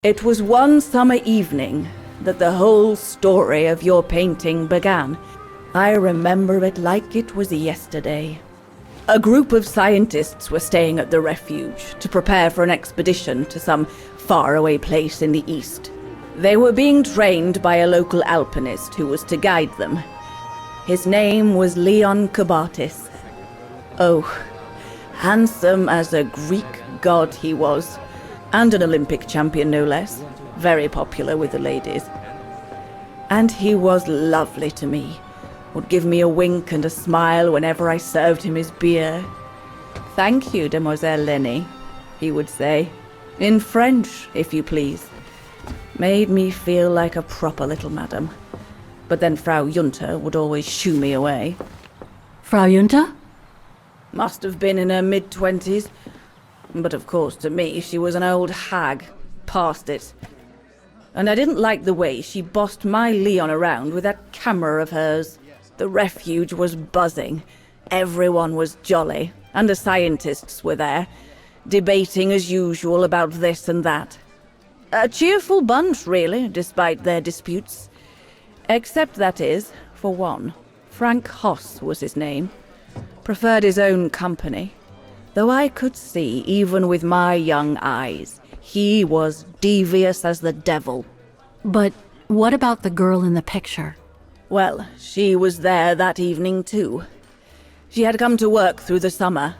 It was one summer evening that the whole story of your painting began. I remember it like it was yesterday. A group of scientists were staying at the refuge to prepare for an expedition to some faraway place in the east. They were being trained by a local alpinist who was to guide them. His name was Leon Kabatis. Oh, handsome as a Greek god he was. And an Olympic champion, no less. Very popular with the ladies. And he was lovely to me. Would give me a wink and a smile whenever I served him his beer. "Thank you, Demoiselle Lenny," he would say. In French, if you please. Made me feel like a proper little madam. But then Frau Junter would always shoo me away. Frau Junter? Must have been in her mid-20s. But of course, to me, she was an old hag. Past it. And I didn't like the way she bossed my Leon around with that camera of hers. The refuge was buzzing. Everyone was jolly. And the scientists were there, debating as usual about this and that. A cheerful bunch, really, despite their disputes. Except, that is, for one. Frank Hoss was his name. Preferred his own company. Though I could see, even with my young eyes, he was devious as the devil. But what about the girl in the picture? Well, she was there that evening too. She had come to work through the summer.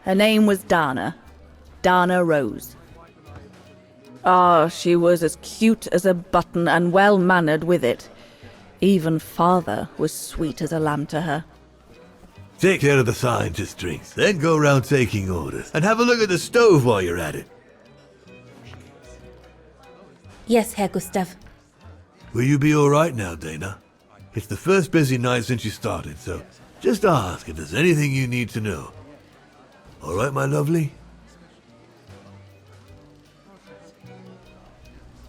Her name was Dana Rouz. Ah, she was as cute as a button and well-mannered with it. Even father was sweet as a lamb to her. Take care of the scientist drinks, then go round taking orders. And have a look at the stove while you're at it. Yes, Herr Gustav. Will you be alright now, Dana? It's the first busy night since you started, so just ask if there's anything you need to know. Alright, my lovely?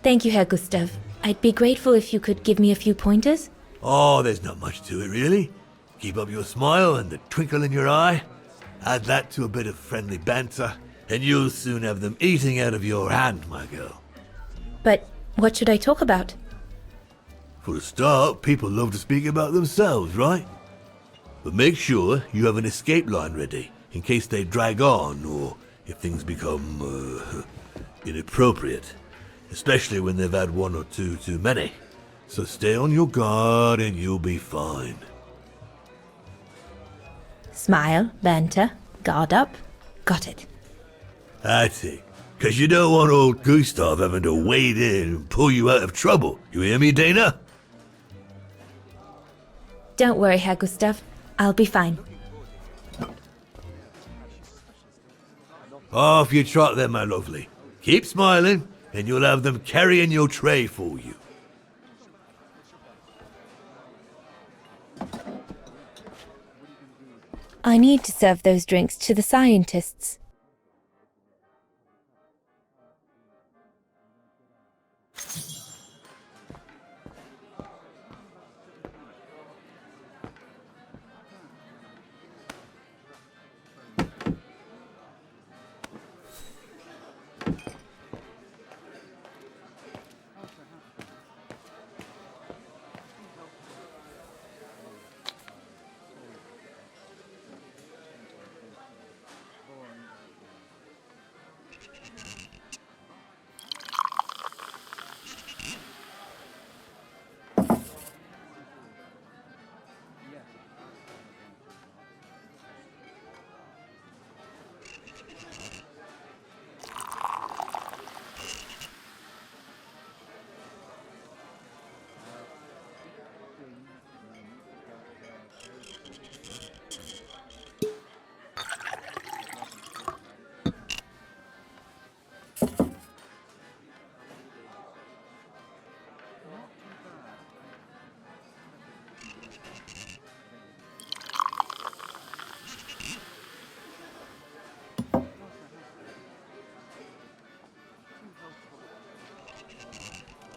Thank you, Herr Gustav. I'd be grateful if you could give me a few pointers. Oh, there's not much to it, really. Keep up your smile and the twinkle in your eye. Add that to a bit of friendly banter, and you'll soon have them eating out of your hand, my girl. But what should I talk about? For a start, people love to speak about themselves, right? But make sure you have an escape line ready, in case they drag on, or if things become, inappropriate. Especially when they've had one or two too many. So stay on your guard and you'll be fine. Smile, banter, guard up. Got it. That's it. 'Cause you don't want old Gustav having to wade in and pull you out of trouble. You hear me, Dana? Don't worry, Herr Gustav. I'll be fine. Off you trot then, my lovely. Keep smiling, and you'll have them carrying your tray for you. I need to serve those drinks to the scientists.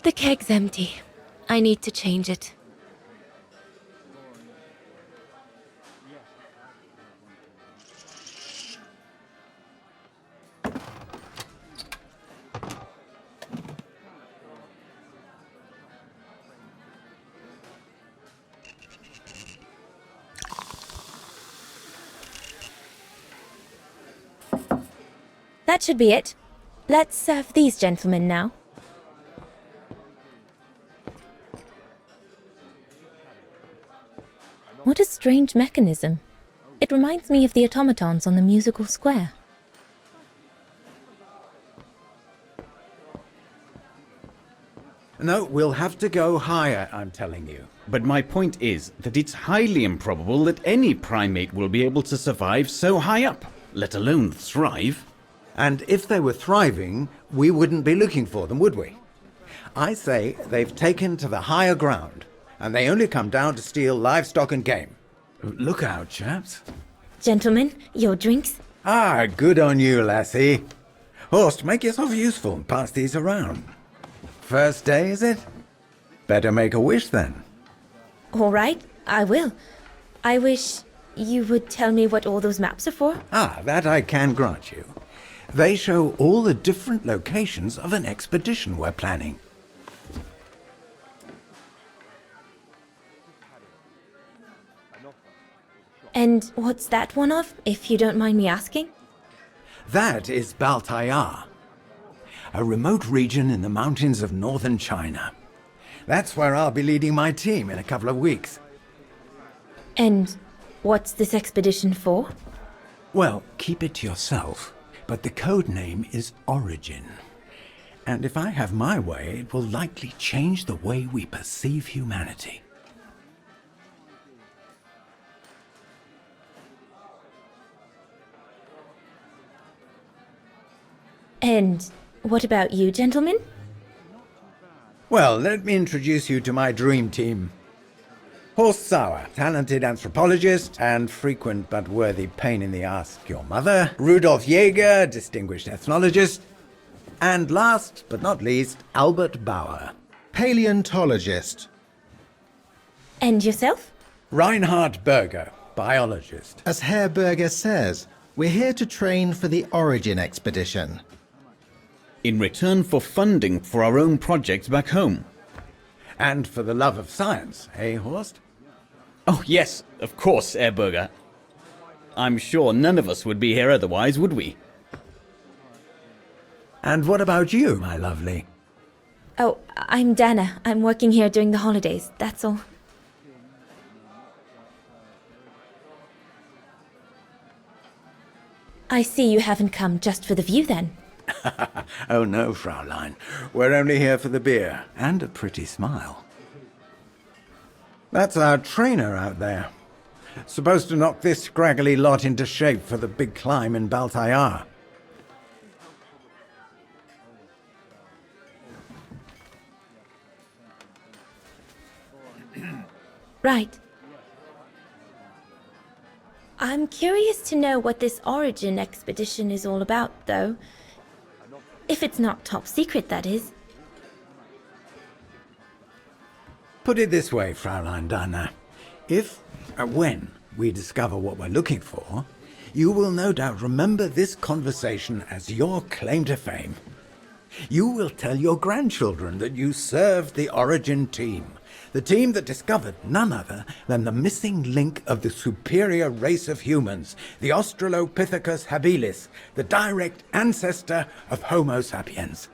The keg's empty. I need to change it. That should be it. Let's serve these gentlemen now. What a strange mechanism. It reminds me of the automatons on the musical square. No, we'll have to go higher, I'm telling you. But my point is that it's highly improbable that any primate will be able to survive so high up, let alone thrive. And if they were thriving, we wouldn't be looking for them, would we? I say they've taken to the higher ground, and they only come down to steal livestock and game. Look out, chaps. Gentlemen, your drinks? Ah, good on you, lassie. Horst, make yourself useful and pass these around. First day, is it? Better make a wish then. All right, I will. I wish you would tell me what all those maps are for. Ah, that I can grant you. They show all the different locations of an expedition we're planning. And what's that one of, if you don't mind me asking? That is Baltayar, a remote region in the mountains of northern China. That's where I'll be leading my team in a couple of weeks. And what's this expedition for? Well, keep it to yourself, but the code name is Origin. And if I have my way, it will likely change the way we perceive humanity. And what about you, gentlemen? Well, let me introduce you to my dream team. Horst Sauer, talented anthropologist and frequent but worthy pain in the ass your mother. Rudolf Jäger, distinguished ethnologist. And last but not least, Albert Bauer, Paleontologist. And yourself? Reinhard Berger, biologist. As Herr Berger says, we're here to train for the Origin expedition. In return for funding for our own projects back home. And for the love of science, eh, Horst? Oh yes, of course, Herr Berger. I'm sure none of us would be here otherwise, would we? And what about you, my lovely? Oh, I'm Dana. I'm working here during the holidays, that's all. I see you haven't come just for the view then. Oh no, Fraulein. We're only here for the beer and a pretty smile. That's our trainer out there. Supposed to knock this scraggly lot into shape for the big climb in Baltayar. Right. I'm curious to know what this Origin expedition is all about, though. If it's not top secret, that is. Put it this way, Fraulein Dana. When we discover what we're looking for, you will no doubt remember this conversation as your claim to fame. You will tell your grandchildren that you served the Origin team, the team that discovered none other than the missing link of the superior race of humans, the Australopithecus habilis, the direct ancestor of Homo sapiens.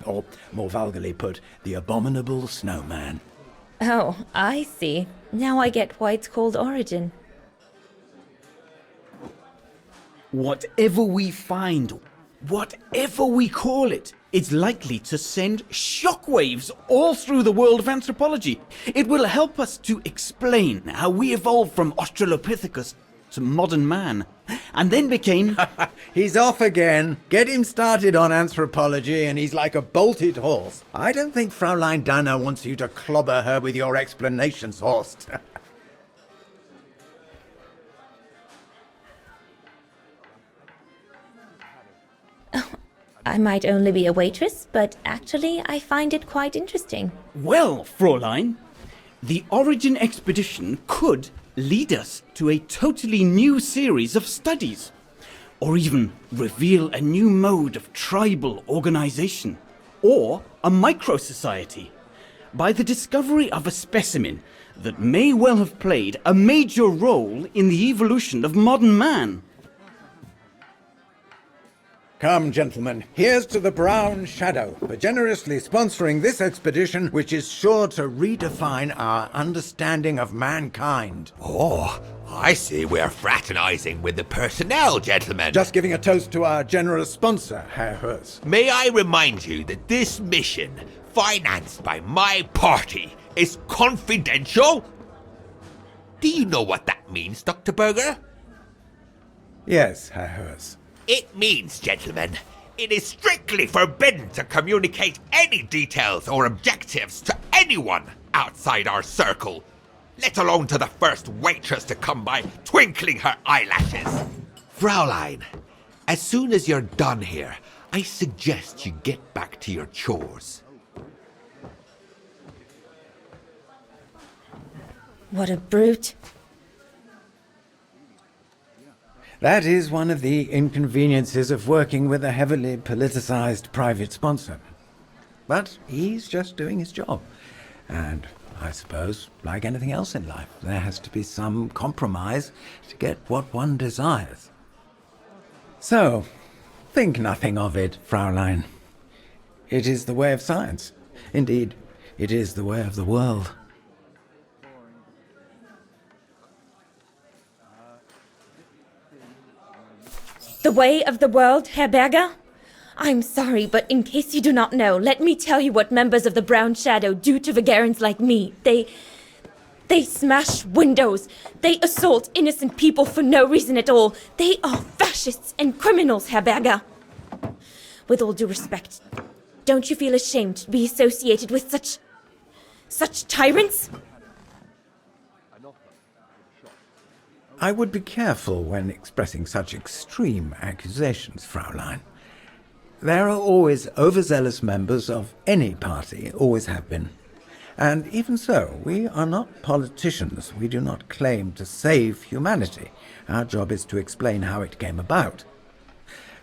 Or, more vulgarly put, the abominable snowman. Oh, I see. Now I get why it's called Origin. Whatever we find, whatever we call it, it's likely to send shockwaves all through the world of anthropology. It will help us to explain how we evolved from Australopithecus to modern man, and then became... He's off again. Get him started on anthropology and he's like a bolted horse. I don't think Fraulein Dana wants you to clobber her with your explanations, Horst. I might only be a waitress, but actually I find it quite interesting. Well, Fräulein, the Origin expedition could lead us to a totally new series of studies, or even reveal a new mode of tribal organization, or a micro-society, by the discovery of a specimen that may well have played a major role in the evolution of modern man. Come, gentlemen, here's to the Brown Shadow for generously sponsoring this expedition, which is sure to redefine our understanding of mankind. Oh, I see we're fraternizing with the personnel, gentlemen. Just giving a toast to our generous sponsor, Herr Hurst. May I remind you that this mission, financed by my party, is confidential? Do you know what that means, Dr. Berger? Yes, Herr Hurst. It means, gentlemen, it is strictly forbidden to communicate any details or objectives to anyone outside our circle, let alone to the first waitress to come by twinkling her eyelashes. Fraulein, as soon as you're done here, I suggest you get back to your chores. What a brute. That is one of the inconveniences of working with a heavily politicized private sponsor. But he's just doing his job. And I suppose, like anything else in life, there has to be some compromise to get what one desires. So, think nothing of it, Fraulein. It is the way of science. Indeed, it is the way of the world. The way of the world, Herr Berger? I'm sorry, but in case you do not know, let me tell you what members of the Brown Shadow do to Vagarans like me. They smash windows. They assault innocent people for no reason at all. They are fascists and criminals, Herr Berger. With all due respect, don't you feel ashamed to be associated with such tyrants? I would be careful when expressing such extreme accusations, Fraulein. There are always overzealous members of any party, always have been. And even so, we are not politicians. We do not claim to save humanity. Our job is to explain how it came about.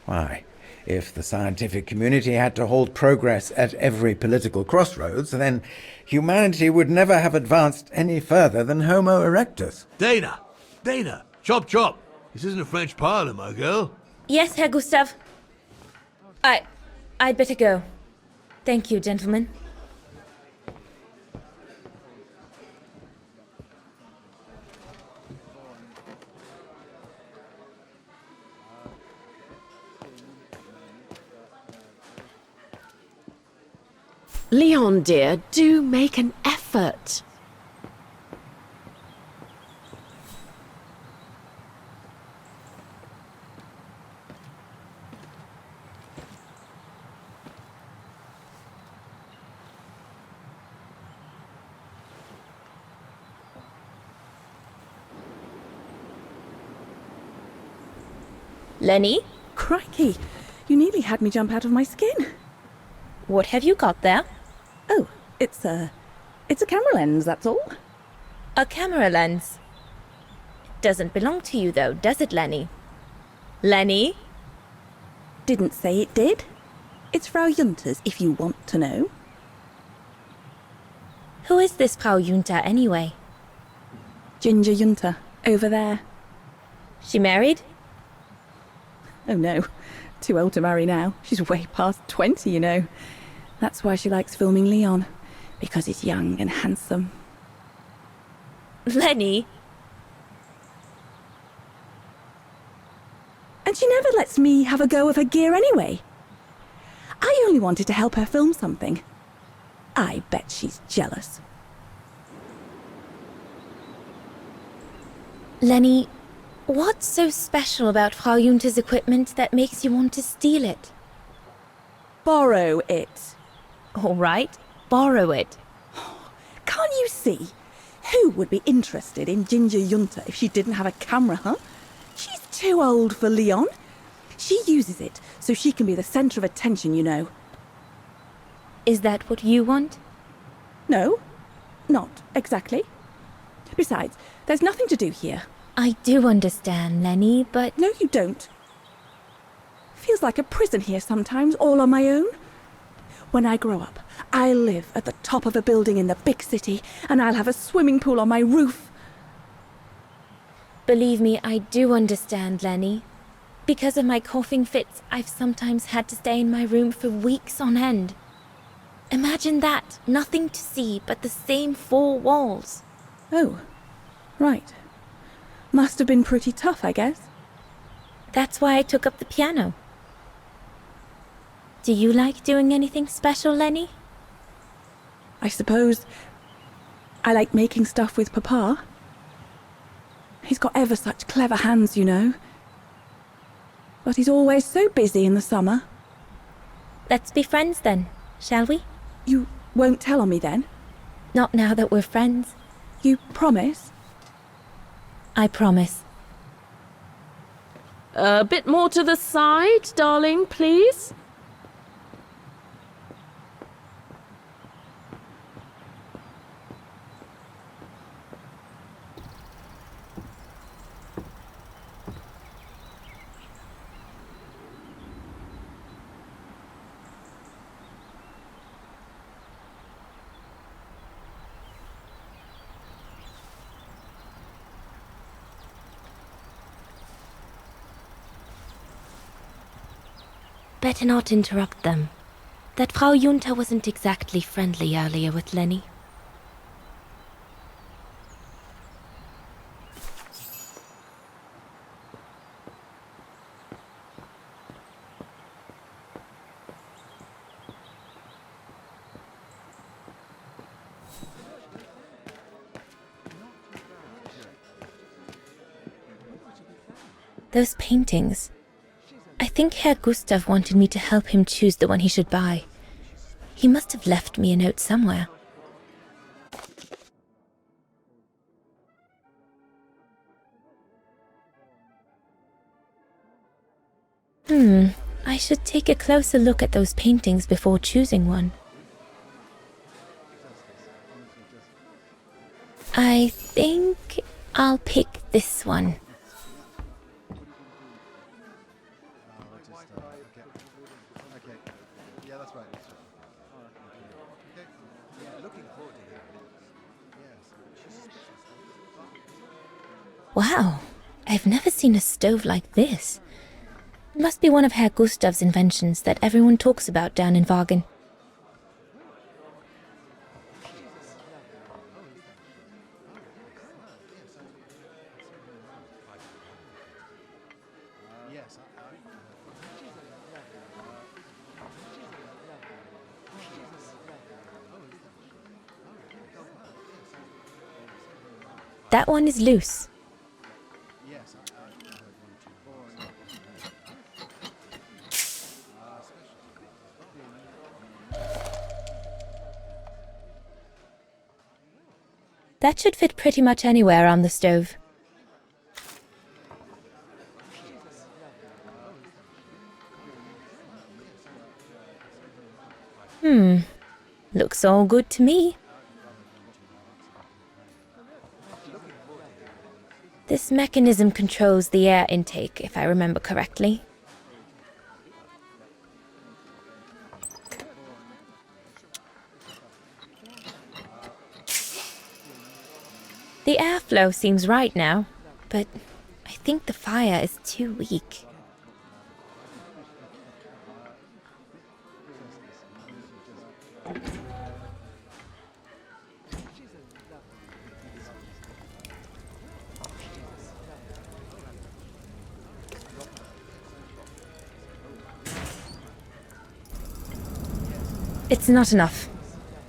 Why, if the scientific community had to halt progress at every political crossroads, then humanity would never have advanced any further than Homo erectus. Dana, chop chop. This isn't a French parlor, my girl. Yes, Herr Gustav. I'd better go. Thank you, gentlemen. Leon, dear, do make an effort. Lenny, Crikey, you nearly had me jump out of my skin. what have you got there? Oh, it's a camera lens, that's all. A camera lens. Doesn't belong to you though, does it, Lenny? Lenny? Didn't say it did. It's Frau Junter's, if you want to know. Who is this Frau Junter anyway? Ginger Junter, over there. She married? Oh no, too old to marry now. She's way past 20, you know. That's why she likes filming Leon, because he's young and handsome. Lenny? And she never lets me have a go of her gear anyway. I only wanted to help her film something. I bet she's jealous. Lenny, what's so special about Frau Junter's equipment that makes you want to steal it? Borrow it. All right, borrow it. Can't you see? Who would be interested in Ginger Junter if she didn't have a camera, huh? She's too old for Leon. She uses it so she can be the centre of attention, you know. Is that what you want? No, not exactly. Besides, there's nothing to do here. I do understand, Lenny, but... No, you don't. Feels like a prison here sometimes, all on my own. When I grow up, I'll live at the top of a building in the big city, and I'll have a swimming pool on my roof. Believe me, I do understand, Lenny. Because of my coughing fits, I've sometimes had to stay in my room for weeks on end. Imagine that, nothing to see but the same four walls. Oh, right. Must have been pretty tough, I guess. That's why I took up the piano. Do you like doing anything special, Lenny? I suppose I like making stuff with Papa. He's got ever such clever hands, you know. But he's always so busy in the summer. Let's be friends then, shall we? You won't tell on me then? Not now that we're friends. You promise? I promise. A bit more to the side, darling, please. Better not interrupt them. That Frau Junta wasn't exactly friendly earlier with Lenny. Those paintings. I think Herr Gustav wanted me to help him choose the one he should buy. He must have left me a note somewhere. I should take a closer look at those paintings before choosing one. I think I'll pick this one. Wow, I've never seen a stove like this. It must be one of Herr Gustav's inventions that everyone talks about down in Wagen. That one is loose. That should fit pretty much anywhere on the stove. Looks all good to me. This mechanism controls the air intake, if I remember correctly. The airflow seems right now, but I think the fire is too weak. It's not enough.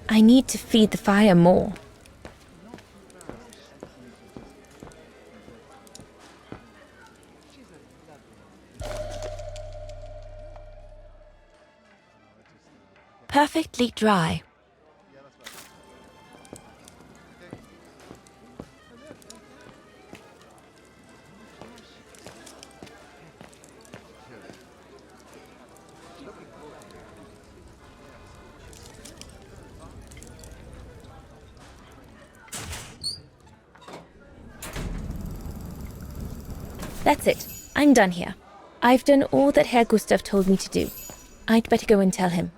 I need to feed the fire more. Perfectly dry. That's it. I'm done here. I've done all that Herr Gustav told me to do. I'd better go and tell him.